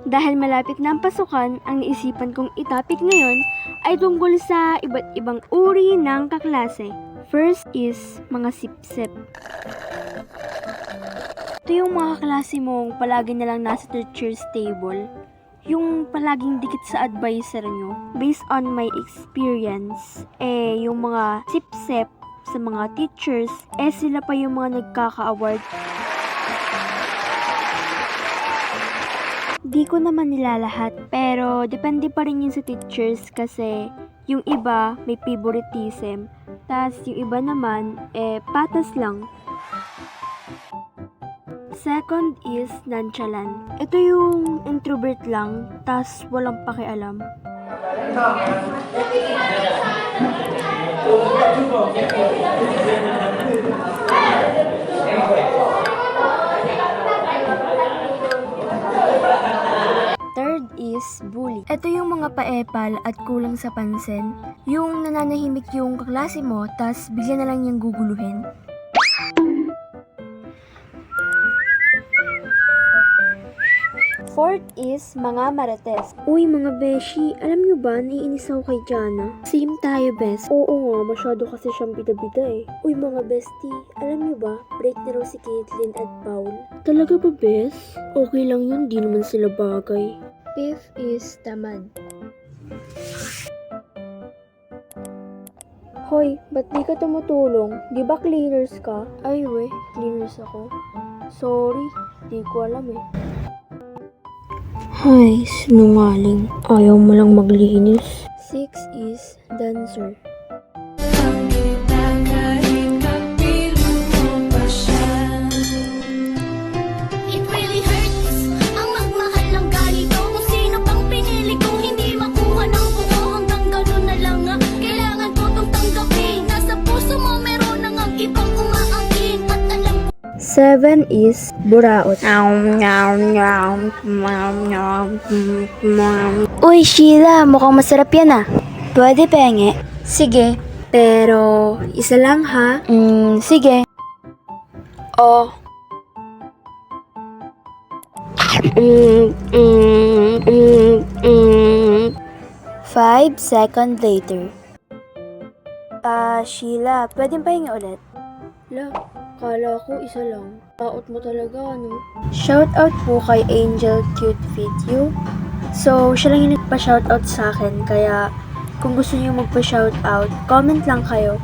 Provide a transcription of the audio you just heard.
Dahil malapit na ang pasukan, ang naisipan kong itapik ngayon ay tungkol sa iba't ibang uri ng kaklase. First is mga sipsip. Ito yung mga kaklase mong palagi na lang nasa teacher's table. Yung palaging dikit sa advisor nyo. Based on my experience, yung mga sipsip sa mga teachers, sila pa yung mga nagkaka-award. Di ko naman nilalahat, pero depende pa rin yun sa teachers kasi yung iba may favoritism, tas yung iba naman, patas lang. Second is nonchalant. Ito yung introvert lang, tas walang pakialam. Third is bully. Ito yung mga paepal at kulang sa pansin. Yung nananahimik yung kaklase mo, tas bigla na lang niyang guguluhin. Fourth is mga marites. Uy mga beshi, alam nyo ba, naiinis ako kay Jana. Same tayo, best. Oo nga, masyado kasi siyang bida-bida eh. Uy mga bestie, alam nyo ba, break na raw si Caitlyn at Paul. Talaga ba, best? Okay lang yun, di naman sila bagay. Fifth is tamad. Hoy, ba't di ka tumutulong? Di ba cleaners ka? Ay we, cleaners ako. Sorry, di ko alam eh. Ay, sinungaling. Ayaw mo lang maglinis. 6 is dancer. It really hurts ang magmahal ng ganito. Kung sino pang pinili ko, hindi makuha ng buo. Hanggang gano'n na lang nga, kailangan ko tong tanggapin. Nasa puso mo meron nang ang ibang umaangkin. At alam ko 7 is buraot. Uy, Sheila, mukhang masarap yan ah. Pwede penge? Sige, pero isa lang ha? Sige. Oh. 5 seconds later. Sheila, pwedeng pahinga ulit? La, kala ko isa lang. Taot mo talaga, ano? Shoutout po kay Angel Cute Fit You. So, siya lang yung nagpa-shoutout sa akin. Kaya, kung gusto niyo magpa-shoutout, comment lang kayo.